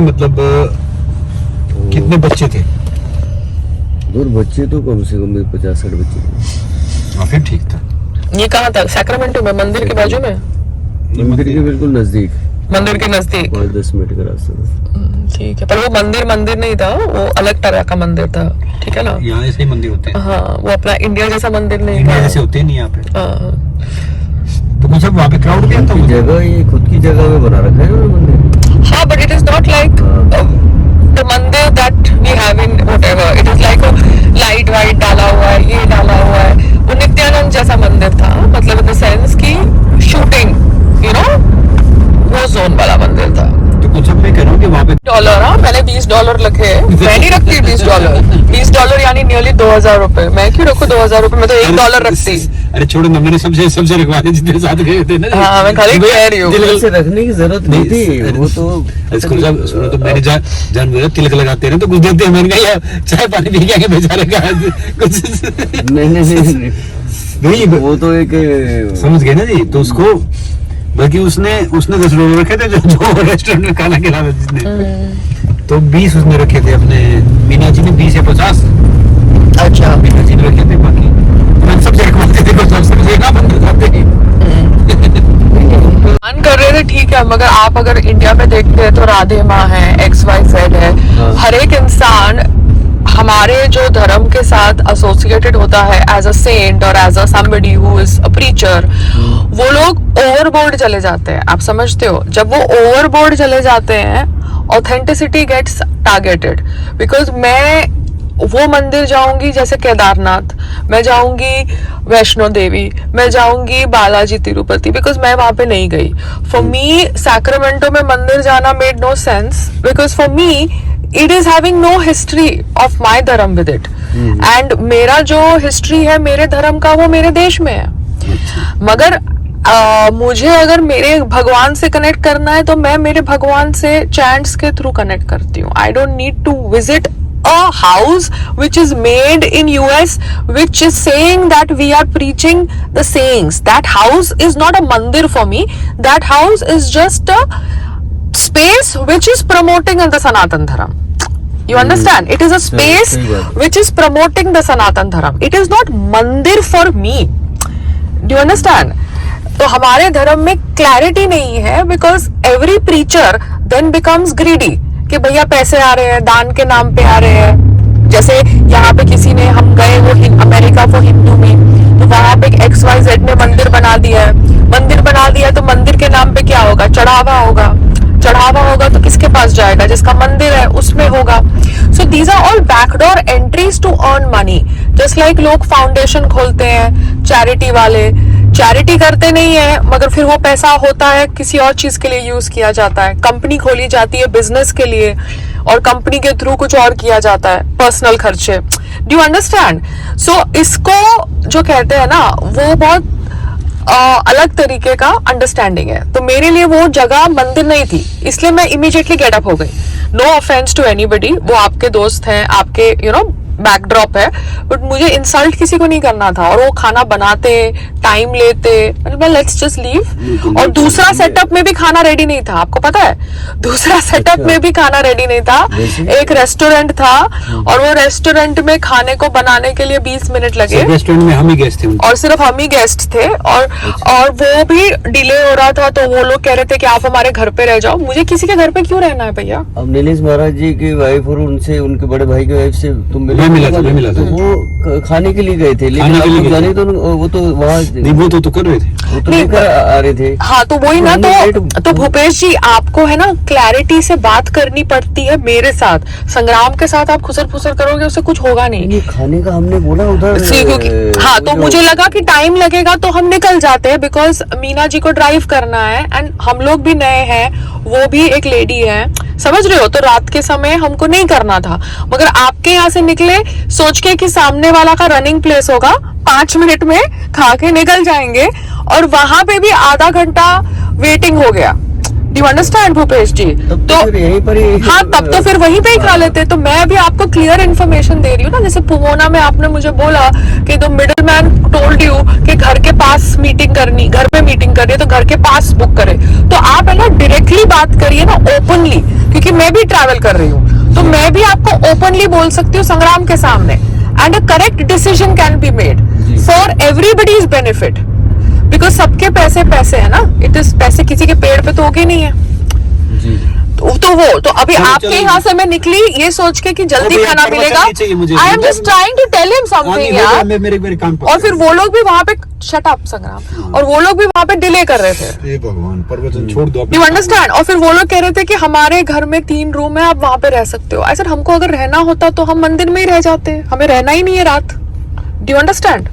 मतलब कितने बच्चे थे? और बच्चे तो कम से कम 50-60 बच्चे थे। फिर ठीक था। ये कहाँ था? सैक्रामेंटो में, मंदिर के बाजू में? मंदिर के बिल्कुल नजदीक, मंदिर के नजदीक 5-10 मिनट का रास्ता था। ठीक है, पर वो मंदिर नहीं था, वो अलग तरह का मंदिर था, ठीक है ना? यहाँ ऐसे ही मंदिर होते हैं। हाँ, वो अपना इंडिया जैसा मंदिर नहीं इंडिया था। जैसे होते नहीं यहाँ पे। हाँ। तो कुछ वहाँ पे क्राउड भी आता होगा। जगह ये खुद की जगह में बना रखा है उन्होंने मंदिर। हाँ, but it is not like the मंदिर that we have in whatever. It is like a light white डाला हुआ है, ये डाला हुआ है। वो नित्यानंद जैसा मंदिर था, मतलब in the sense की शूटिंग, you know, वो जोन वाला मंदिर था। तो कुछ अब मैं कह रहा हूँ कि वहाँ पे $, हाँ, मैंने $20 रखे। मैं नहीं रखती $20। $20 यानी नियरली 2000 रुपए। मैं क्यों रखूँ 2000 रुपए? मैं तो $1 रखती। अरे छोड़ो ना, मैंने सबसे रखवा दिए जितने साथ गए थे ना। हाँ, मैं खाली कह रही हूँ। दिल से रखने की जरूरत नहीं थी, वो तो इसको जब सुनो तो मैंने जान बुझा तिलक लगाते रहे तो कुछ देते हैं। मैंने कहा यार चाय पानी पी के बेचारे का कुछ नहीं, वो तो एक समझ गए ना जी। तो उसको बल्कि उसने $10 रखे थे जो रेस्टोरेंट में खाना खिला था जिसने, तो 20 उसने रखे थे। अपने मीना जी ने 20 या 50। अच्छा, मीना जी ने रखे थे, बाकी मैंने सबसे रखवाते थे, सबसे लेना बंद हो जाते। मान कर रहे थे, ठीक है, मगर आप अगर इंडिया में देखते हैं तो राधे माँ है, XYZ है। हर एक इंसान हमारे जो धर्म के साथ एसोसिएटेड होता है as a saint or as a somebody who is a preacher, वो लोग ओवरबोर्ड चले जाते हैं। आप समझते हो? जब वो ओवरबोर्ड चले जाते हैं, ऑथेंटिसिटी गेट्स टारगेटेड। बिकॉज मैं वो मंदिर जाऊंगी जैसे केदारनाथ, मैं जाऊंगी वैष्णो देवी, मैं जाऊंगी बालाजी तिरुपति, बिकॉज मैं वहां पे नहीं गई। फॉर मी सैक्रामेंटो में मंदिर जाना made no sense, because for me it is having no history of my dharma with it. And मेरा जो हिस्ट्री है मेरे धर्म का, वो मेरे देश में है। मगर मुझे अगर मेरे भगवान से कनेक्ट करना है तो मैं मेरे भगवान से चैंट्स के थ्रू कनेक्ट करती हूँ। I don't need to visit a house which is made in US which is saying that we are preaching the sayings. That house is not a mandir for me. That house is just a space which is promoting the Sanatan Dharam. You understand? It is a space which is promoting the Sanatan Dharam. It is not mandir for me. Do you understand? तो हमारे धर्म में clarity नहीं है, because every preacher then becomes greedy. कि भैया पैसे आ रहे हैं, दान के नाम पे आ रहे हैं। जैसे यहाँ पे किसी ने, हम गए वो अमेरिका को हिंदू में, तो वहां पे XYZ ने मंदिर बना दिया है। मंदिर बना दिया तो मंदिर के नाम पे क्या होगा? चढ़ावा होगा। चढ़ावा होगा तो किसके पास जाएगा? जिसका मंदिर है उसमें होगा। So these are all backdoor entries to earn money. Just like लोग फाउंडेशन खोलते हैं, चैरिटी वाले चैरिटी करते नहीं है, मगर फिर वो पैसा होता है किसी और चीज के लिए यूज किया जाता है। कंपनी खोली जाती है बिजनेस के लिए और कंपनी के थ्रू कुछ और किया जाता है, पर्सनल खर्चे। Do you understand? सो इसको जो कहते हैं ना, वो बहुत अलग तरीके का अंडरस्टैंडिंग है। तो मेरे लिए वो जगह मंदिर नहीं थी, इसलिए मैं इमीडिएटली गेट अप हो गई। नो ऑफेंस टू एनीबडी, वो आपके दोस्त हैं, आपके यू नो बैकड्रॉप है, बट मुझे इंसल्ट किसी को नहीं करना था। और वो खाना बनाते, टाइम लेते, लेट्स जस्ट लीव। और दूसरा सेटअप में भी खाना रेडी नहीं था, आपको पता है? दूसरा सेटअप में भी खाना रेडी नहीं था। एक रेस्टोरेंट था और वो रेस्टोरेंट में खाने को बनाने के लिए 20 मिनट लगे। रेस्टोरेंट में हम ही गेस्ट थे और सिर्फ हम ही गेस्ट थे, और वो भी डिले हो रहा था। तो वो लोग कह रहे थे कि आप हमारे घर पे रह जाओ। मुझे किसी के घर पे क्यों रहना है भैया? अब नीलेश महाराज जी की वाइफ और उनसे, उनके बड़े भाई की वाइफ से तुम मिला था। तो वो खाने के लिए गए थे, लेकिन आप लोग जाने तो वो तो वहाँ नहीं, वो तो कर रहे थे, वो तो लेकर आ रहे थे। हाँ, तो वही ना। तो भूपेश जी, आपको है ना क्लैरिटी से बात करनी पड़ती है मेरे साथ। संग्राम के साथ आप खुसर फुसर करोगे, उससे कुछ होगा नहीं। ये खाने का हमने बोला उधर, क्योंकि हाँ, तो मुझे लगा कि टाइम लगेगा तो हम निकल जाते हैं, बिकॉज मीना जी को ड्राइव करना है एंड हम लोग भी नए हैं, वो भी एक लेडी है, समझ रहे हो? तो रात के समय हमको नहीं करना था। मगर आपके यहाँ से निकले सोच के कि सामने वाला का रनिंग प्लेस होगा, 5 मिनट में खा के निकल जाएंगे, और वहां पे भी आधा घंटा वेटिंग हो गया। यू अंडरस्टैंड भूपेश जी? तब तो फिर यहीं पर ही हाँ, तब तो फिर वहीं पे ही खा लेते। तो मैं भी आपको क्लियर इन्फॉर्मेशन दे रही हूँ ना, जैसे पुमोना में आपने मुझे बोला कि the middle man told you कि घर के पास मीटिंग करनी, घर में मीटिंग करनी है तो घर के पास बुक करे। तो आप है ना डायरेक्टली बात करिए ना, ओपनली, क्योंकि मैं भी ट्रैवल कर रही हूँ, तो मैं भी आपको ओपनली बोल सकती हूँ संग्राम के सामने, and a correct decision can be made for everybody's benefit, because सबके पैसे पैसे है ना, इट इज पैसे किसी के पेड़ पे तो उगे नहीं है। जी तो अभी आपके यहाँ से मैं निकली ये सोच के कि जल्दी अभी खाना आप मिलेगा। नहीं चाहिए मुझे। I am just trying to tell him something यार। मेरे कान पर। और फिर वो लोग भी वहाँ पे, शट अप संग्राम, और वो लोग भी वहाँ पे डिले कर रहे थे। हे भगवान, प्रवचन छोड़ दो। You understand? और फिर वो लोग कह रहे थे कि हमारे घर में 3 रूम है, आप वहाँ पे रह सकते हो। आई सेड हमको अगर रहना होता तो हम मंदिर में ही रह जाते, हमें रहना ही नहीं है रात। Do you understand?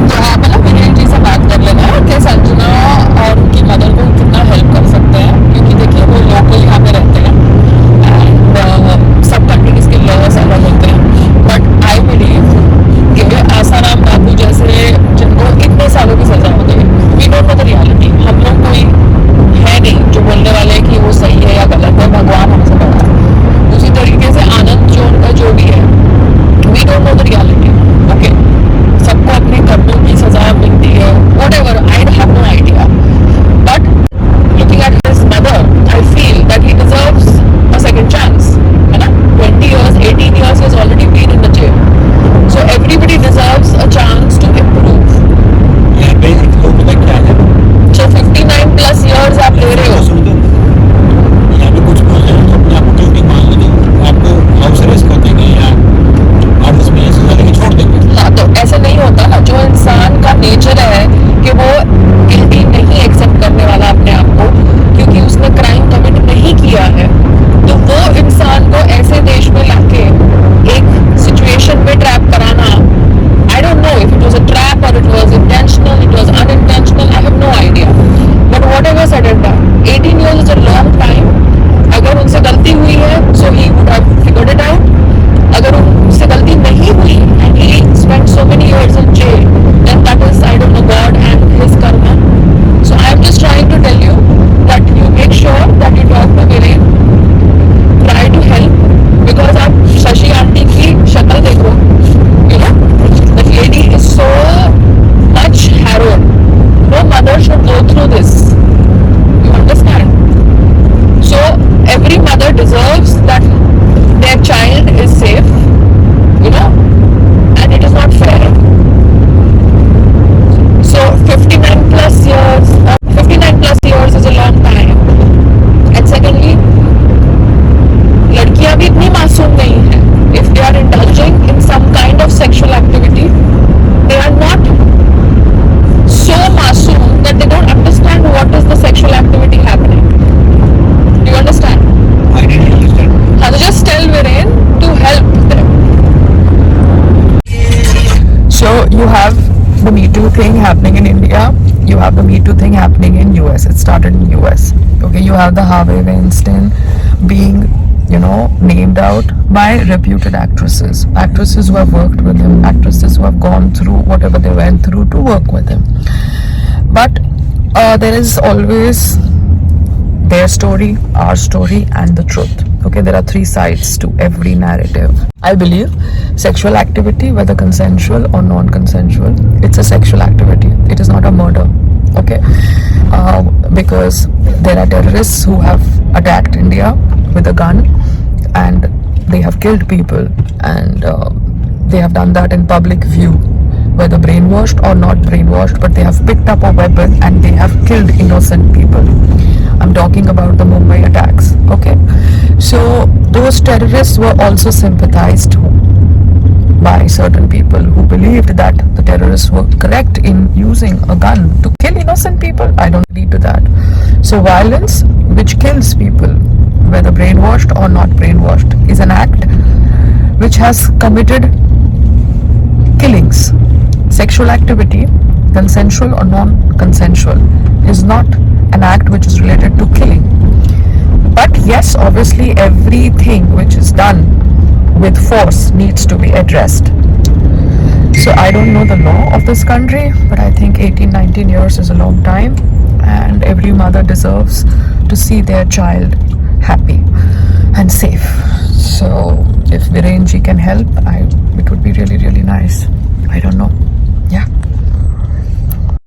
तो आप है ना विनय जी से बात कर लेना कि संजना और उनकी मदर को कितना हेल्प कर सकते हैं, क्योंकि देखिए वो लोकल यहाँ पे रहते हैं एंड सब कंट्रीज के लॉज अलग होते हैं, बट आई बिलीव कि आसाराम बापू जैसे जिनको इतने सालों की सजा हो गई, we don't know the reality. हम लोग कोई है नहीं जो बोलने वाले हैं कि वो सही है या गलत है, भगवान हमसे बड़ा है। उसी तरीके से आनंद जो उनका जो भी है, we don't know the reality. Okay, सबको अपने कर्मों की सजा मिलती है, whatever, I have no idea, but looking at his mother I feel that he deserves a second chance, है ना? 20 years 18 years he has already been in the jail, so everybody deserves a chance to improve. यहाँ पे एक तो पता क्या है, so 59 plus years आप ले रहे हो। सुन दो, यहाँ पे कुछ बोल रहे हैं तो अपने आप को ड्यूटी मान लो, आपको हाउस अरेस्ट कर देंगे या ऑफिस में सजा देके छोड़ देंगे। हाँ, तो ऐसे नहीं होता ना। जो इंसान का नेचर है कि वो गिल्टी नहीं एक्सेप्ट करने वाला अपने आप को, क्योंकि उसने क्राइम कमिट नहीं किया है, तो वो इंसान को ऐसे देश में लाके एक सिचुएशन में ट्रैप कराना, I don't know if it was a trap और it was intentional, it was unintentional, I have no idea, but whatever said and done, 18 years is a long time. अगर उनसे गलती हुई है so he would have figured it out. अगर उनसे गलती नहीं हुई and he spent so many years in jail, then that is, I don't know, God and his karma. So I am just trying to tell you that you make sure that you talk to Viren, try to help, because आप Shashi aunty की शक्ल देखो, you know, the lady is so much harrowed. No mother should go through this. You understand? So every mother deserves that their child is safe, you know, and it is not fair. So 59 plus years is a long time. And secondly, लड़कियां भी इतनी मासूम नहीं है. If they are indulging in some kind of sexual activity, they are not so masoom that they don't understand what is the sexual activity happening. Do you understand? I didn't understand. So just tell Viren to help them. So you have the Me Too thing happening in India. You have the Me Too thing happening in US. It started in US. Okay, you have the Harvey Weinstein being, you know, named out by reputed actresses who have worked with him, actresses who have gone through whatever they went through to work with him. But there is always their story, our story, and the truth. Okay, there are 3 sides to every narrative. I believe sexual activity, whether consensual or non-consensual, it's a sexual activity. It is not a murder. Okay, because there are terrorists who have attacked India with a gun, and they have killed people, and they have done that in public view, whether brainwashed or not brainwashed, but they have picked up a weapon and they have killed innocent people. I'm talking about the Mumbai attacks. Okay, so those terrorists were also sympathized by certain people who believed that the terrorists were correct in using a gun to kill innocent people. I don't agree to that. So violence which kills people, whether brainwashed or not brainwashed, is an act which has committed killings. Sexual activity, consensual or non-consensual, is not an act which is related to killing. But yes, obviously everything which is done with force needs to be addressed. So I don't know the law of this country, but I think 18-19 years is a long time, and every mother deserves to see their child happy and safe. So if Viren ji can help, it would be really, really nice. I don't know. Yeah.